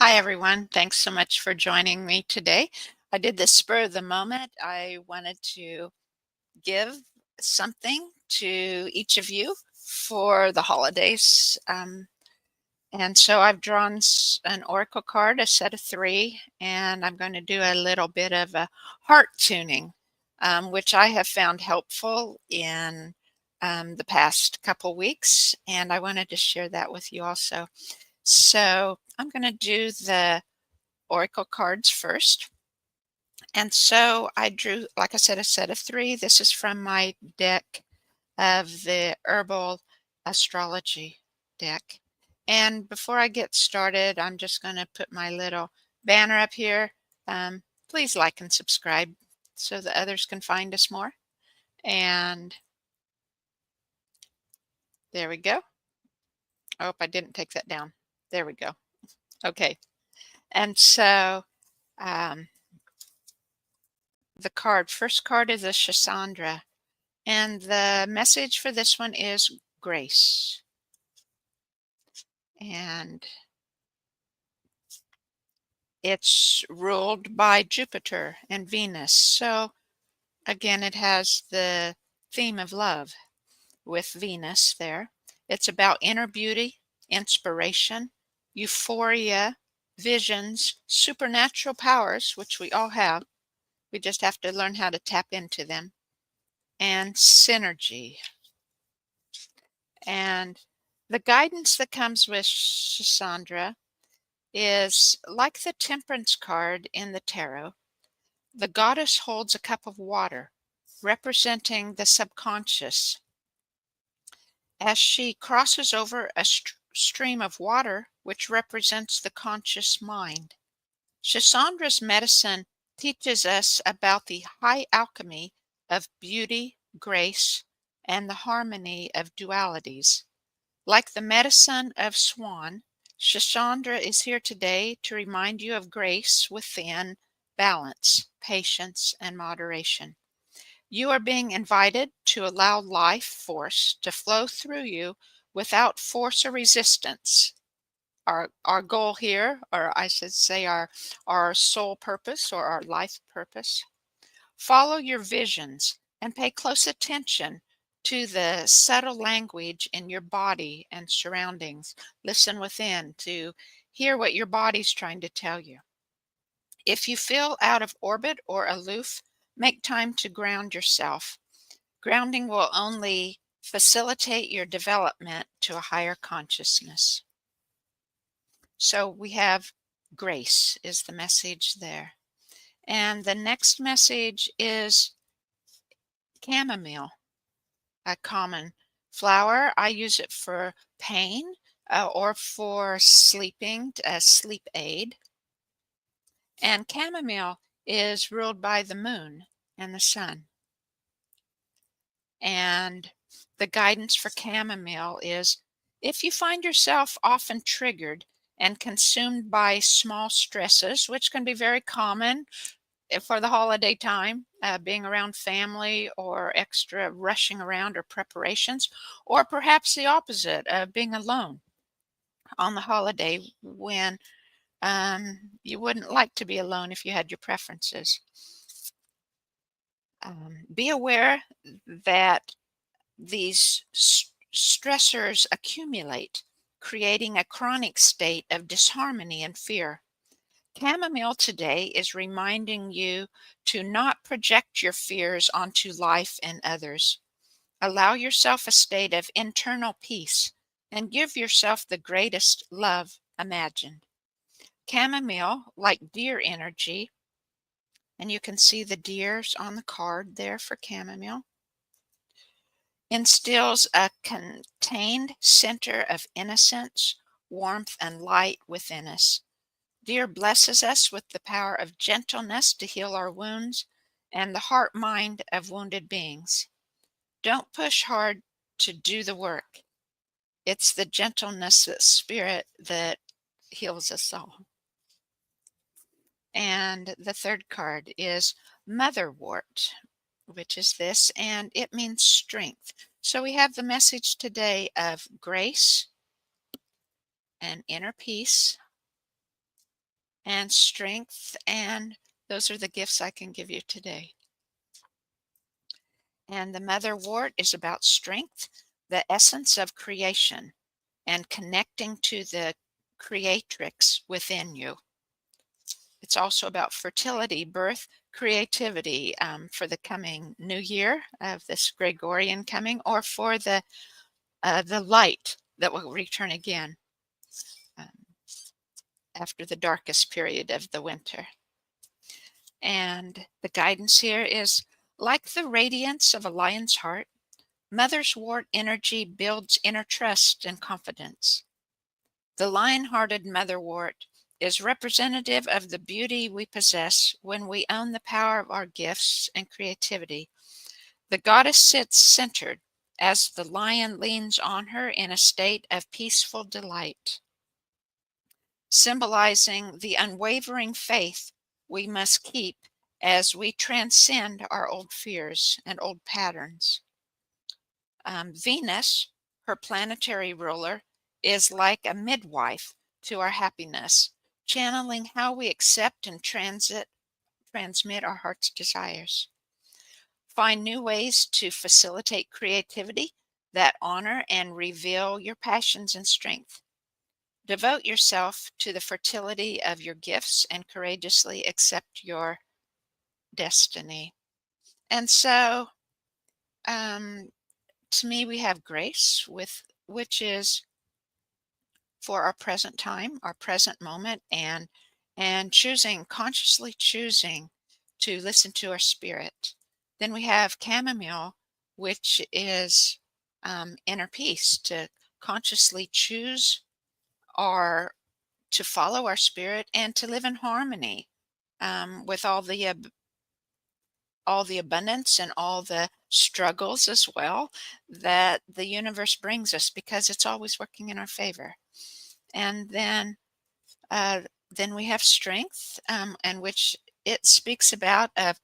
Hi, everyone. Thanks so much for joining me today. I did this spur of the moment. I wanted to give something to each of you for the holidays. And so I've drawn an oracle card, a set of three, and I'm going to do a little bit of a heart tuning, which I have found helpful in the past couple weeks. And I wanted to share that with you also. So I'm going to do the oracle cards first. And so I drew, like I said, a set of three. This is from my deck of the herbal astrology deck. And before I get started, I'm just going to put my little banner up here. Please like and subscribe so that others can find us more. And there we go. I hope I didn't take that down. There we go. Okay. And so um, the first card is a Shasandra. And the message for this one is grace. And it's ruled by Jupiter and Venus. So again, it has the theme of love with Venus there. It's about inner beauty, inspiration, euphoria, visions, supernatural powers, which we all have. We just have to learn how to tap into them, and synergy. And the guidance that comes with Sandra is like the temperance card in the tarot. The goddess holds a cup of water, representing the subconscious. As she crosses over a stream of water, which represents the conscious mind. Shasandra's medicine teaches us about the high alchemy of beauty, grace, and the harmony of dualities. Like the medicine of Swan, Shashandra is here today to remind you of grace within balance, patience, and moderation. You are being invited to allow life force to flow through you without force or resistance. Our goal here, or I should say our soul purpose or our life purpose, follow your visions and pay close attention to the subtle language in your body and surroundings. Listen within to hear what your body's trying to tell you. If you feel out of orbit or aloof, make time to ground yourself. Grounding will only facilitate your development to a higher consciousness. So we have grace is the message there. And the next message is chamomile, a common flower. I use it for pain or for sleeping, a sleep aid. And chamomile is ruled by the moon and the sun. And the guidance for chamomile is if you find yourself often triggered and consumed by small stresses, which can be very common for the holiday time, being around family or extra rushing around or preparations, or perhaps the opposite of being alone on the holiday when you wouldn't like to be alone if you had your preferences. Be aware that these stressors accumulate, creating a chronic state of disharmony and fear. Chamomile today is reminding you to not project your fears onto life and others. Allow yourself a state of internal peace and give yourself the greatest love imagined. Chamomile, like deer energy, and you can see the deers on the card there for chamomile, instills a contained center of innocence, warmth, and light within us. Dear blesses us with the power of gentleness to heal our wounds and the heart mind of wounded beings. Don't push hard to do the work. It's the gentleness of spirit that heals us all. And the third card is Motherwort, which is this, and it means strength. So we have the message today of grace and inner peace, and strength, and those are the gifts I can give you today. And the motherwort is about strength, the essence of creation, and connecting to the creatrix within you. It's also about fertility, birth, creativity, for the coming new year of this Gregorian coming, or for the light that will return again um, after the darkest period of the winter. And the guidance here is, like the radiance of a lion's heart, mother's wort energy builds inner trust and confidence. The lion-hearted motherwort is representative of the beauty we possess when we own the power of our gifts and creativity. The goddess sits centered as the lion leans on her in a state of peaceful delight, symbolizing the unwavering faith we must keep as we transcend our old fears and old patterns. Venus, her planetary ruler, is like a midwife to our happiness, channeling how we accept and transmit our heart's desires. Find new ways to facilitate creativity that honor and reveal your passions and strength. Devote yourself to the fertility of your gifts and courageously accept your destiny. And so, to me, we have grace, which is for our present time, our present moment, and consciously choosing to listen to our spirit. Then we have chamomile, which is inner peace, to consciously choose our to follow our spirit and to live in harmony with all the abundance and all the struggles as well that the universe brings us, because it's always working in our favor. And then we have strength, and which it speaks about of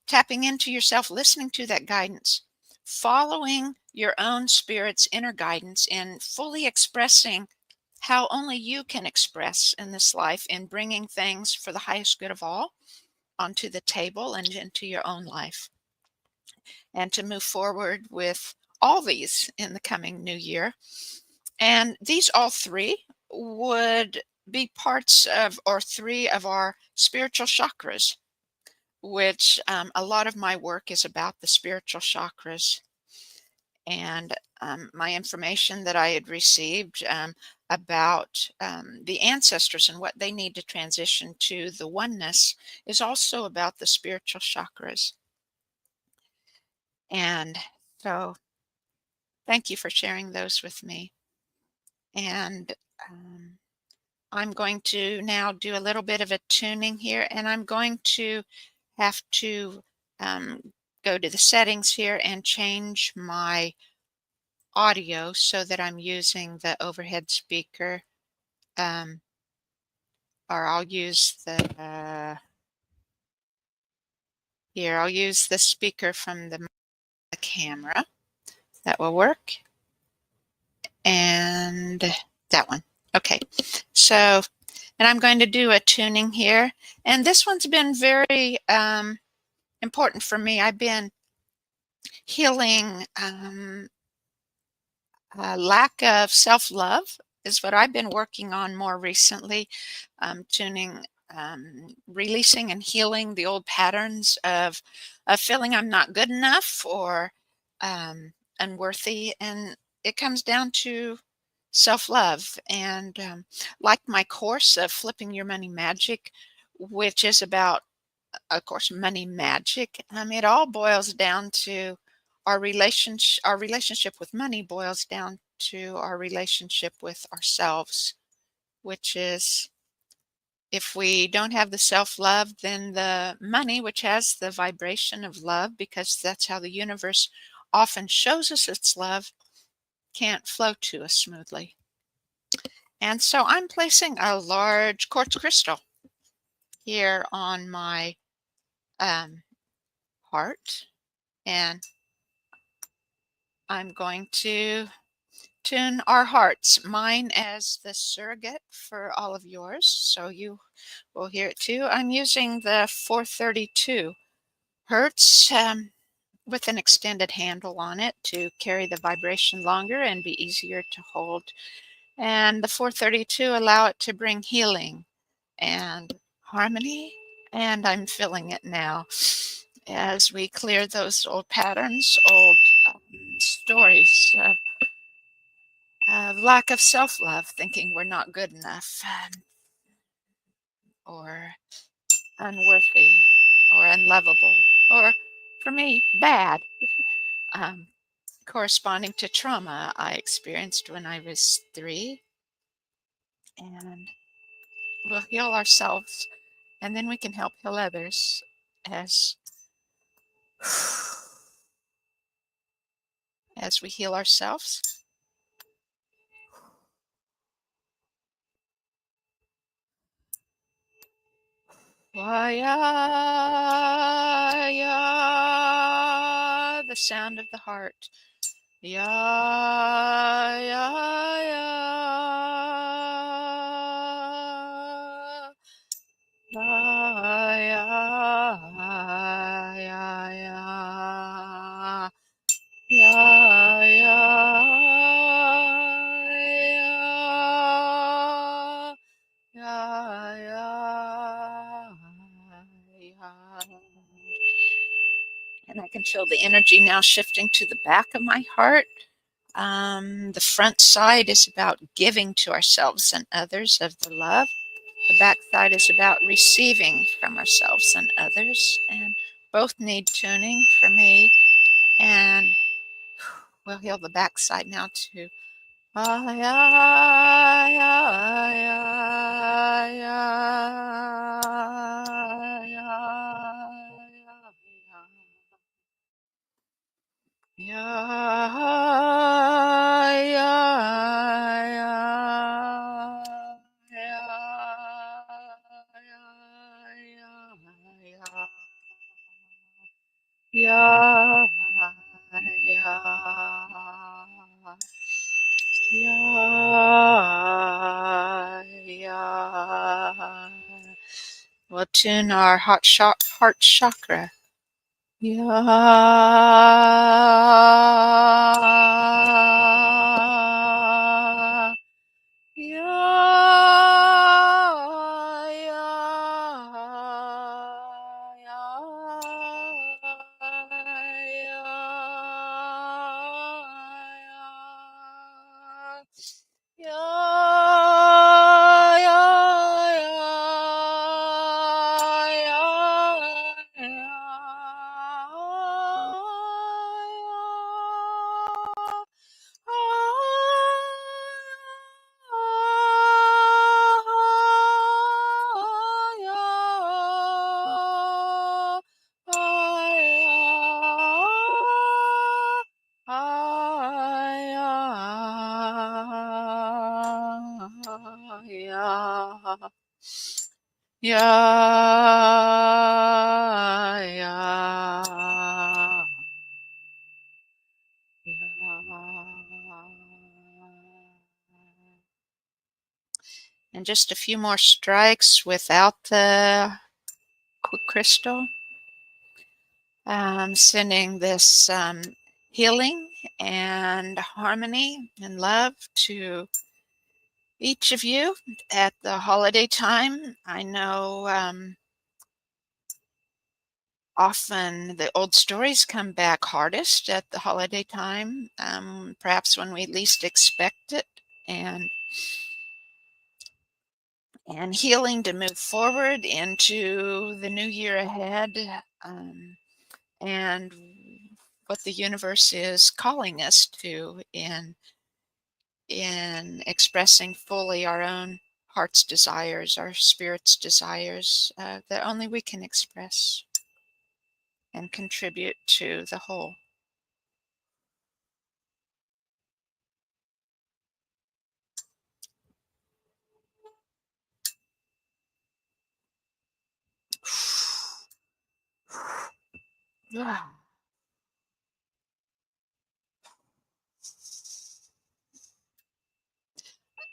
tapping into yourself, listening to that guidance, following your own spirit's inner guidance, and fully expressing how only you can express in this life, in bringing things for the highest good of all onto the table and into your own life, and to move forward with all these in the coming new year. And these all three would be parts of, or three of our spiritual chakras, which a lot of my work is about the spiritual chakras. And my information that I had received about the ancestors and what they need to transition to the oneness is also about the spiritual chakras. And so thank you for sharing those with me. And I'm going to now do a little bit of a tuning here, and I'm going to have to go to the settings here and change my audio so that I'm using the overhead speaker, or I'll use I'll use the speaker from the camera. That will work. And that one. Okay. So, and I'm going to do a tuning here. And this one's been very important for me. I've been healing lack of self-love is what I've been working on more recently, tuning, releasing and healing the old patterns of feeling I'm not good enough or unworthy. And it comes down to self-love. And like my course of Flipping Your Money Magic, which is about, of course, money magic, it all boils down to our relationship with money boils down to our relationship with ourselves, which is, if we don't have the self-love, then the money, which has the vibration of love, because that's how the universe often shows us its love, can't flow to us smoothly. And so I'm placing a large quartz crystal here on my heart, and I'm going to tune our hearts, mine as the surrogate for all of yours, so you will hear it too. I'm using the 432 hertz with an extended handle on it to carry the vibration longer and be easier to hold. And the 432 allow it to bring healing and harmony, and I'm feeling it now as we clear those old patterns, old stories of lack of self-love, thinking we're not good enough, or unworthy, or unlovable, or for me, bad, um, corresponding to trauma I experienced when I was 3. And we'll heal ourselves, and then we can help heal others as as we heal ourselves. Ya, ya, the sound of the heart. Ya, ya, ya. Ya, ya, ya, ya. Ya, ya, ya. Ya, ya, ya. And I can feel the energy now shifting to the back of my heart. The front side is about giving to ourselves and others of the love. The back side is about receiving from ourselves and others. And both need tuning for me. And we'll heal the back side now too. Ah, yeah, yeah, yeah, yeah, yeah, yeah, yeah, yeah. Yeah, yeah. We'll tune our heart chakra. Yeah, yeah, yeah, yeah, yeah, yeah. And just a few more strikes without the crystal. Sending this healing and harmony and love to each of you at the holiday time. I know often the old stories come back hardest at the holiday time, perhaps when we least expect it, and healing to move forward into the new year ahead, and what the universe is calling us to in expressing fully our own heart's desires, our spirit's desires, that only we can express and contribute to the whole.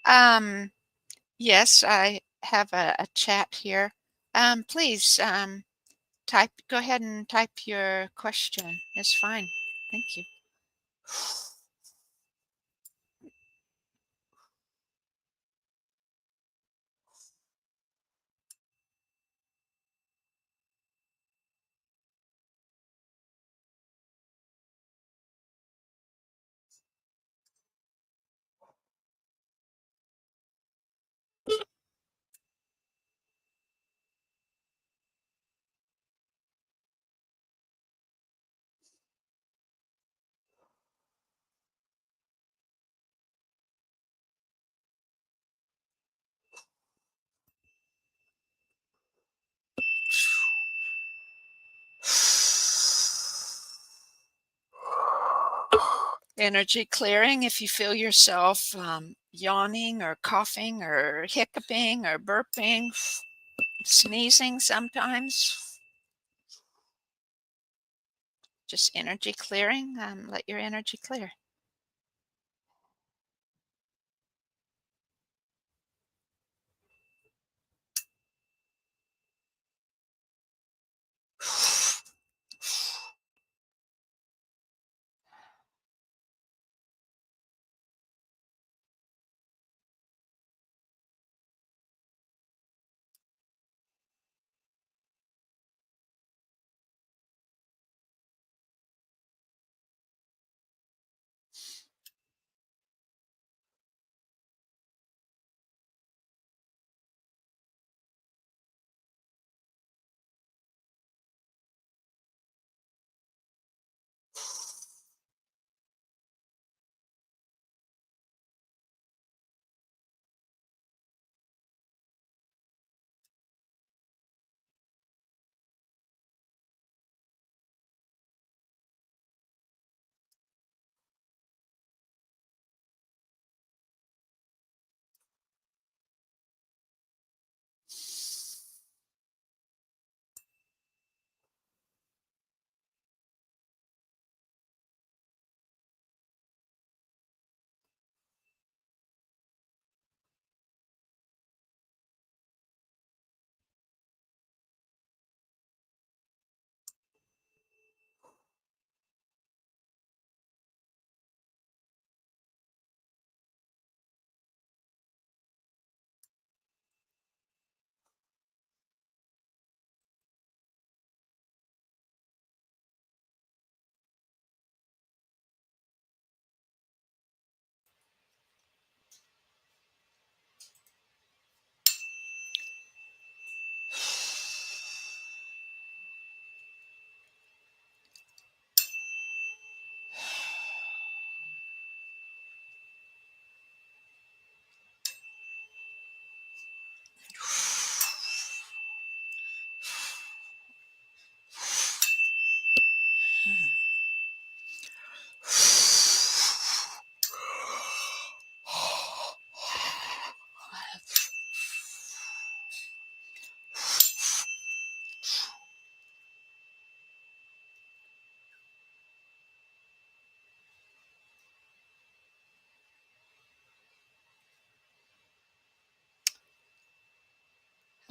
Um, yes, I have a chat here. Please, go ahead and type your question. It's fine. Thank you. Energy clearing. If you feel yourself yawning or coughing or hiccuping or burping, sneezing sometimes, just energy clearing. Let your energy clear.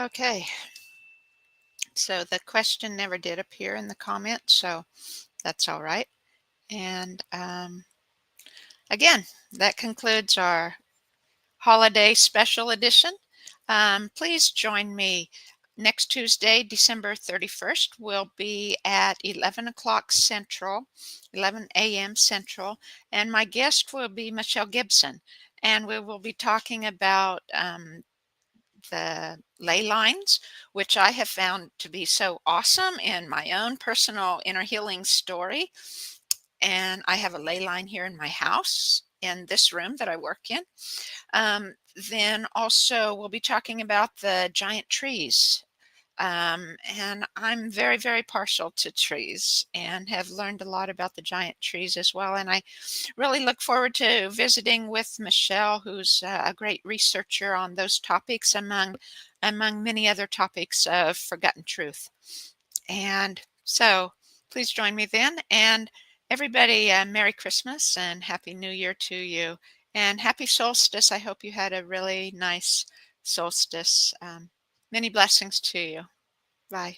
Okay, so the question never did appear in the comments, so that's all right. And again, that concludes our holiday special edition. Please join me next Tuesday, December 31st. We'll be at 11 o'clock Central, 11 a.m. Central, and my guest will be Michelle Gibson. And we will be talking about the ley lines, which I have found to be so awesome in my own personal inner healing story. And I have a ley line here in my house in this room that I work in. Then also we'll be talking about the giant trees. And I'm very, very partial to trees and have learned a lot about the giant trees as well. And I really look forward to visiting with Michelle, who's a great researcher on those topics, among many other topics of forgotten truth. And so please join me then. And everybody, Merry Christmas and Happy New Year to you. And happy solstice. I hope you had a really nice solstice. Many blessings to you. Bye.